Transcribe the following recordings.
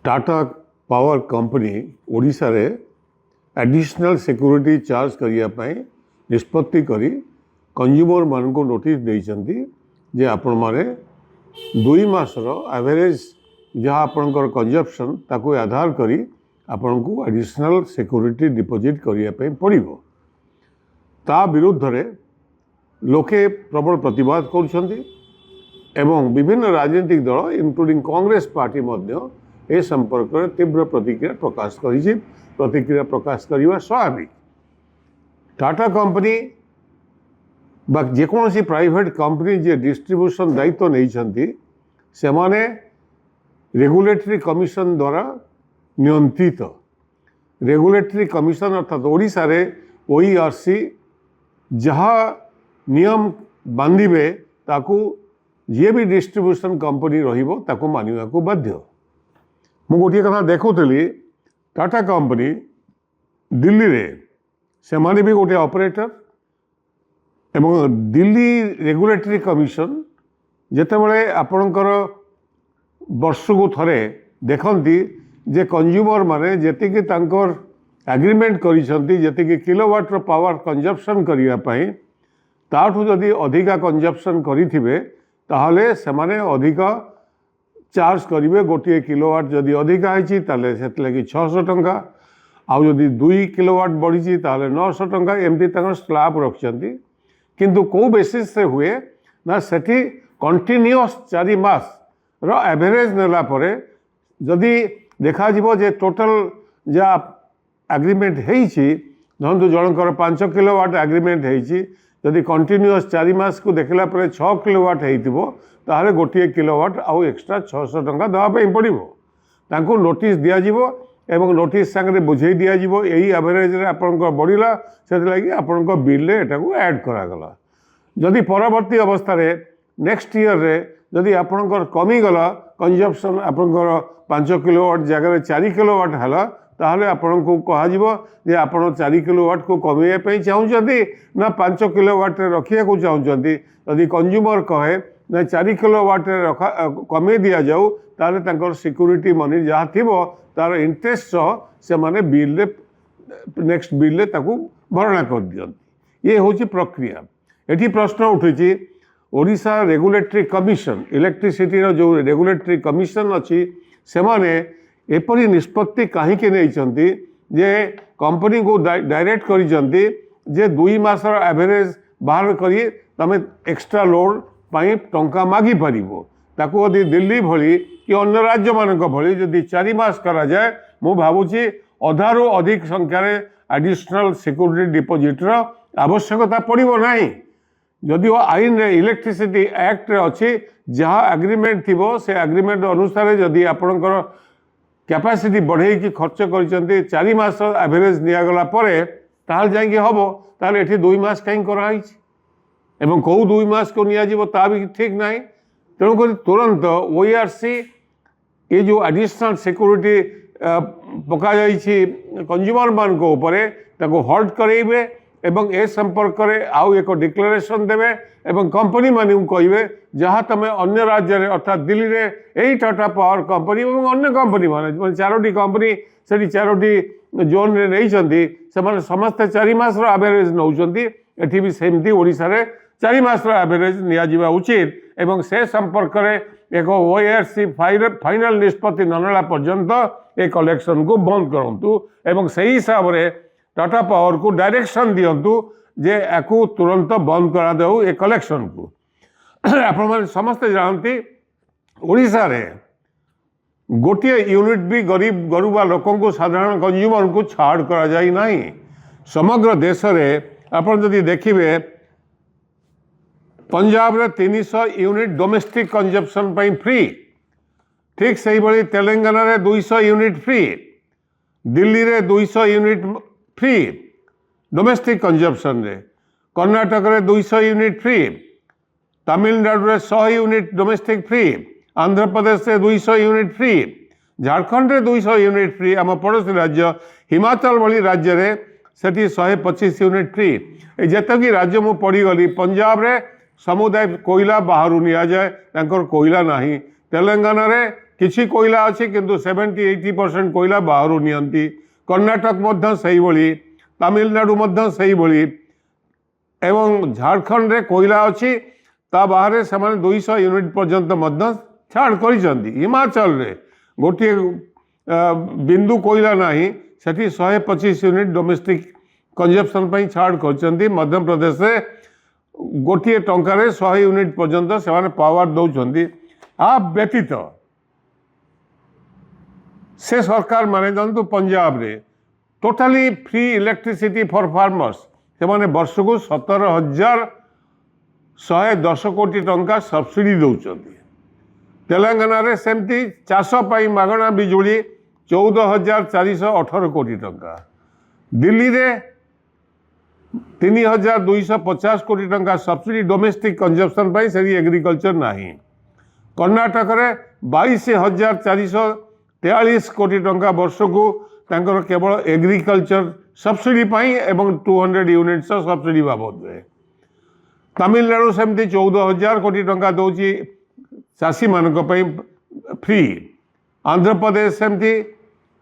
Tata power company Odisha रे additional security charge करने निष्पत्ति करी कंज्यूमर मान को नोटिस देइछंती जे आपण माने 2 मासर एवरेज जहाँ आपणकर कंजप्शन ताको आधार करी आपण को एडिशनल सिक्योरिटी डिपोजिट करने पड़ो। ता विरुद्ध रे लोके प्रबल प्रतिवाद करुछंती एवं विभिन्न राजनीतिक दल इंक्लूडिंग कांग्रेस पार्टी मध्य ए संपर्क में तीव्र प्रतिक्रिया प्रकाश करिछि। प्रतिक्रिया प्रकाश करवा स्वाभाविक। टाटा कंपनी बा जेकोसी प्राइवेट कंपनी जे डिस्ट्रीब्यूशन दायित्व नहीं से माने रेगुलेटरी कमिशन द्वारा नियंत्रित। रेगुलेटरी कमिशन अर्थात ओडिशा रे ओईआरसी जहाँ नियम बांधिबे ताकू जे भी डिस्ट्रीब्यूशन कंपनी रहिबो ताकू मानिवा को बाध्य। मु गोटे कथा देखुली टाटा कंपनी दिल्ली रे से माने भी गोटे ऑपरेटर एवं दिल्ली रेगुलेटरी कमिशन जेतेबेले आपणकर वर्ष को थरे देखती जे कंज्यूमर माने जेतिकी तांकर एग्रीमेंट करिसंती जेतिकी किलोवाट पावर कंजप्शन करिया पई ताठू जदि अधिका कंजप्शन करिथिबे ताहले सेमाने अधिका चार्ज करेंगे। गोटे किलोवाट जदि अधिका होती से 600 टंका आउ जदि 2 किलोवाट बढ़ी ताले 900 टंका एमती स्लैब रखिंट। किंतु कौ बेसिस से हुए ना सेठी कंटिन्यूअस 4 मास रो एवरेज नेला परे जदि देखा जीवो जे टोटल जा एग्रीमेंट होईची धरतु जनकर 5 किलोवाट एग्रीमेंट होईची जदि कंटिन्यूअस 4 मास को देखला परे 6 किलोवाट होइतिबो ताहले गोटे किलोवाट आउ एक्स्ट्रा 600 टंका देवाई पड़ो। तांको नोटिस दिया जिवो एवं नोटिस सांगे बुझे दिया जिवो यही एवरेज रे आपनकर बढ़िला से लगी आपनकर बिल रे एटाको ऐड करागला। जदि परवर्ती अवस्था रे नेक्स्ट ईयर रे जदि आपनकर कमी गला कंजप्शन आपनकर 5 किलोवाट जगह 4 किलोवाट हला ताहले आपन को कहा जिवो जे आपन 4 किलोवाट को कमेय पे चाहउछंती ना 5 किलोवाट रे रखिया को चाहउछंती। यदि कंज्यूमर कहे ना 4 किलोवाट रे रखा कमे दिया जाऊ ताहले तांकर सिक्योरिटी मनी जहाँ थिबो तार इंटरेस्ट से माने बिल रे नेक्स्ट बिल रे ताकू भरणा कर दियंती। ये होची प्रक्रिया। एठी प्रश्न उठुची ओडिशा रेगुलेटरी कमिशन इलेक्ट्रिसिटी रो जो रेगुलेटरी कमिशन अच्छी से माने एपरी निष्पत्ति कहीं नहीं जे कंपनी को डायरेक्ट करिसंती जे 2 मासर एवरेज बाहर करी तमे एक्स्ट्रा लोड पाई टंका मागी पारिबो। ताकू यदि दिल्ली भली कि अन्य राज्य मानक भली जदि 4 मास करा जाए मु भावुची अधारू अधिक संख्यार एडिशनल सिक्योरिटी डिपोजिट आवश्यकता पड़ो नहीं। जदिओ आईन रे इलेक्ट्रिसिटी एक्ट रे अच्छी जहाँ एग्रीमेंट थिबो से एग्रीमेंट अनुसार जदि आपणकर कैपेसिटी बढ़े कि खर्च कर 4 मास एवरेज निगला ताल जाकि हम ताल एठी 2 मास कहीं कराई एवं कौ 2 मास को नियाजिबो ता भी ठीक नहीं। तेणुक तुरंत ओईआरसी ये जो एडिशनल सिक्योरिटी पका जाइछि कंज्यूमर मान को ऊपर ताको हॉल्ट करेइबे एवं ए संपर्क में आउ एक डिक्लेरेशन देवे एवं कंपनी मानी कहे जहाँ तुम अन्य राज्य रे अर्थात दिल्ली रे यही टाटा पावर कंपनी और अन्य कंपनी माने 4टी कंपनी से 4टी जोन रे नहीं से समस्ते 4 मास एवरेज नौकरी एटी भी सेमती ओडिशा रे 4 मास एवरेज निया उचित एवं से संपर्क में एक ओईआरसी फाइनल निष्पत्ति न नेला पर्यंत ए कलेक्शन को बंद करंतु एवं सही हिसाब से टाटा पावर को डायरेक्शन दिंतु जे याकू तुरंत बंद करा दो ए कलेक्शन को। आपण समस्ते जानती ओडिशा रे गोटे यूनिट भी गरीब गरुबा लोकों को साधारण कंज्यूमर को छाड़ करा जाई नहीं। समग्र देश रे आपण जदि देखिबे पंजाब रे 300 यूनिट डोमेस्टिक कंजप्शन पई फ्री, ठीक सही भली तेलंगाना रे 200 यूनिट फ्री, दिल्ली रे 200 यूनिट फ्री डोमेस्टिक कंजप्शन रे, कर्नाटक रे 200 यूनिट फ्री, तमिलनाडु रे 100 unit domestic free, Andhra Pradesh से 200 यूनिट फ्री, झारखंड रे 200 यूनिट फ्री, आम पड़ोसी राज्य हिमाचल भली राज्य रे सेठी 125 यूनिट फ्री। जेतकी राज्य मु पढ़ीगली पंजाब रे समुदाय कोयला बाहर नि जाए कोयला नहीं तेलंगाना रे किछि कोयला अच्छी किंतु 70-80% कोयला बाहर नियंती कर्णाटक मध्य सही भली तमिलनाडु मध्य सही भली एवं झारखंड रे कोयला अच्छी ता बाहर से 200 यूनिट पर्यंत मध्य छाड़ कर हिमाचल रे गोटे बिंदु कोयला नहीं सेठी 125 यूनिट डोमेस्टिक कंजप्शन पर छाड़ कर मध्य प्रदेश रे गोटे टंकार 100 यूनिट पर्यंत से पावर दौरान आ व्यतीत से सरकार माने जानतु पंजाब रे totally free electricity for farmers से माने वर्ष को 17,110 कोटी टंका सब्सिडी दौरान तेलंगाना रे सेमती चाष पाई मागणा बिजुली 14,418 कोटी टंका दिल्ली रे 3,250 कोटी टंका सब्सिडी डोमेस्टिक कंजप्शन पाई से एग्रीकल्चर नहीं कर्णाटक रे 22,443 कोटी टंका वर्ष को तांकर केवल एग्रीकल्चर सब्सिडी पाई एवं 200 यूनिट्स सब्सिडी बाबद रे तमिलनाडु सेमती 14,000 कोटी टंका दौची चाषी मानक फ्री आंध्र प्रदेश सेमती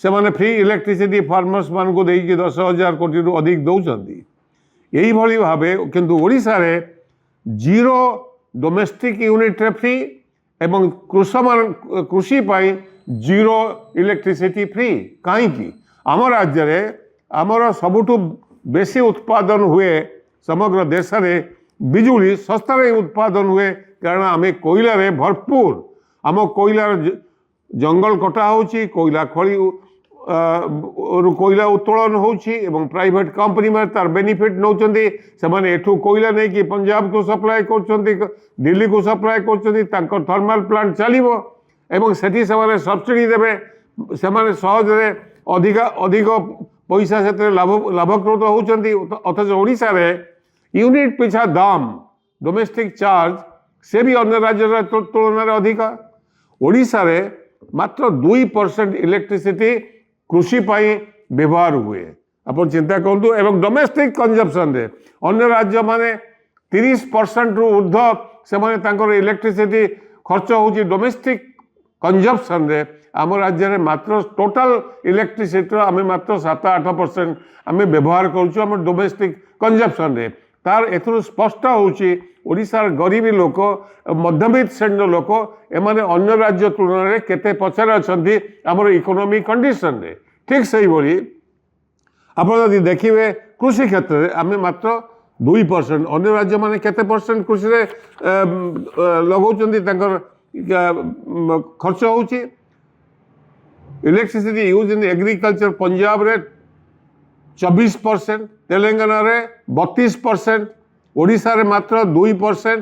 से माने फ्री इलेक्ट्रिसिटी फार्मर्स मान को देकी 10,000 कोटी रु अधिक दौरान यही भली भावे किंतु ओडिशा रे जीरो डोमेस्टिक यूनिट रे फ्री एवं कृषि पाई जीरो इलेक्ट्रिसिटी फ्री कहीं आम राज्य रे आमर सबुठु बेसी उत्पादन हुए समग्र देश रे बिजुली सस्ता रे उत्पादन हुए कारण आम कोयला रे भरपूर आम कोयला जंगल कटा होची कोयला खड़ी कोयला उत्तोलन होची एवं प्राइवेट कंपनी में तार बेनिफिट नौचंदी से माने एठू कोयला नहीं कि पंजाब को सप्लाई करचंदी दिल्ली को सप्लाई करचंदी तांकर थर्मल प्लांट चलिबो एवं सेठी से माने सब्सिडी देबे से माने सहज रे अधिक पैसा से लाभकृत होचंदी अथच ओडिशा रे यूनिट पिछा दाम डोमेस्टिक चार्ज से भी अन्य राज्य तुलन में अधिक ओडिशा रे मात्र 2% इलेक्ट्रिसिटी कृषि पाई व्यवहार हुए अपन चिंता करूँ एवं डोमेस्टिक कंजप्शन रे अन्य राज्य माने 30% रु ऊर्ध्व से माने तांकर इलेक्ट्रिसिटी खर्च होची डोमेस्टिक कंजप्शन रे आम राज्य रे मात्र टोटल इलेक्ट्रिसिटी आम मात्र 7-8% आम व्यवहार करूँ डोमेस्टिक कंजप्शन रे तार एथुरु स्पष्ट होची ओडिशार गरीबी लोक मध्यवित्त श्रेणी लोक एमाने अन्य राज्य तुलन में केते पछारे अछंती हमर इकोनॉमिक कंडीशन रे ठीक सही बोली आपण यदि देखिबे कृषि क्षेत्र रे आमे मात्र 2% अन्य राज्य माने केते परसेंट कृषि रे लगौचंती तांकर खर्च होची electricity use in agriculture Punjab रे 24% तेलंगाना रे 32% ओडिशा रे मात्र 2%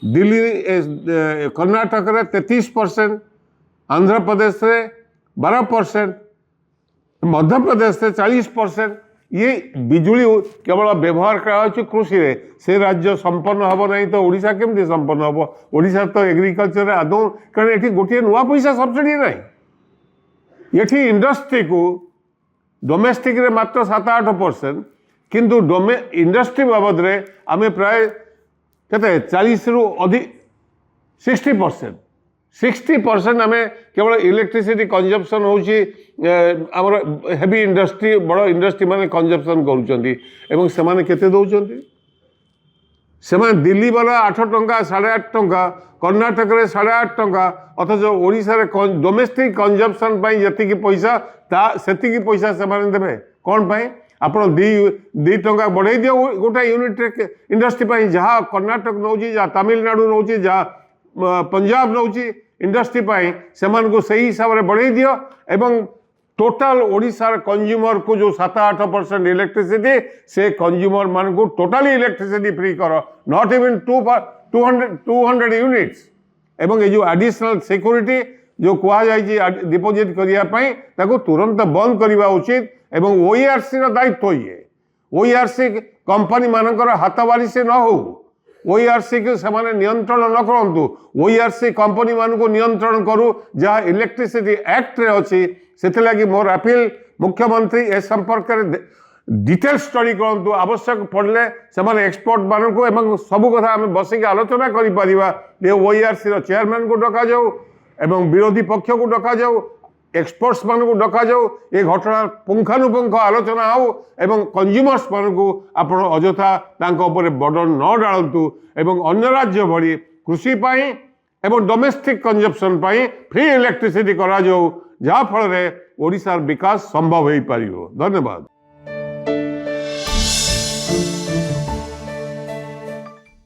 दिल्ली कर्नाटक रे 33% आंध्र प्रदेश रे 12% मध्य प्रदेश रे 40% ये बिजुली केवल व्यवहार करा कृषि रे से राज्य संपन्न हम नहीं तो ओडिशा केमती संपन्न हम ओडिशा तो एग्रीकल्चर आदौ कारण ये गोटे नुआ पैसा सब्सिडी नहीं ये इंडस्ट्री को डोमेस्टिक रे मात्र 7-8% किंतु इंडस्ट्री बाबद रे आमे प्राय केते 40 रु अधिक 60% आमे केवल इलेक्ट्रिसिटी कंजप्शन होची हमर हेवी इंडस्ट्री बड़ इंडस्ट्री माने कंजप्शन करूचंती एवं से माने केते दउचंती से माने दिल्ली वाला 8 टंका 8.5 टंका कर्नाटक रे 8.5 टंका अथच ओडिशा रे डोमेस्टिक कंजप्शन पई जति पैसा ता सेति पैसा से माने देबे कोन पई आपण 2 टंका बढ़ाई दियो गोटा यूनिट इंडस्ट्री पाई जहाँ कर्नाटक नौची जहाँ तमिलनाडु नौची जहाँ पंजाब नौची इंडस्ट्री पाई से सही हिसाब से बढ़ाई दियो एवं टोटाल ओडिशार कंज्यूमर को जो 7-8% इलेक्ट्रिसिटी से कंज्यूमर मान को टोटाली इलेक्ट्रिसिटी फ्री करो नॉट इवन 200 यूनिट्स एवं ये जो एडिशनल सिक्योरिटी जो कह जाए डिपोजिट करने तुरंत बंद करने उचित एवं ओईआरसी दायित्व ये ओईआरसी कंपनी मानकर हाथबारी से न हो ओईआरसी को से नियंत्रण न करूँ ओईआरसी कंपनी मान को नियंत्रण करू जहाँ इलेक्ट्रिसिटी एक्ट रे अच्छी से मोर अपील मुख्यमंत्री ए संपर्क डिटेल स्टडी करूँ आवश्यक पड़े से एक्सपर्ट मान को सब कथा आम बसिक आलोचना कर ओईआरसी चेयरमैन को डक जाऊ एवं विरोधी पक्ष को डक जाऊ एक्सपर्ट्स मान को डक जाऊ ये घटना पुंखानुपुंख आलोचना हो एवं कंज्यूमर्स मान को आपण अजथा बर्डन न डालतु एवं अन्य राज्य भली कृषि पाई एवं डोमेस्टिक कंजप्शन पाई फ्री इलेक्ट्रिसिटी करा जाऊ जहाँ फल ओडिशार विकास संभव हो पार। धन्यवाद।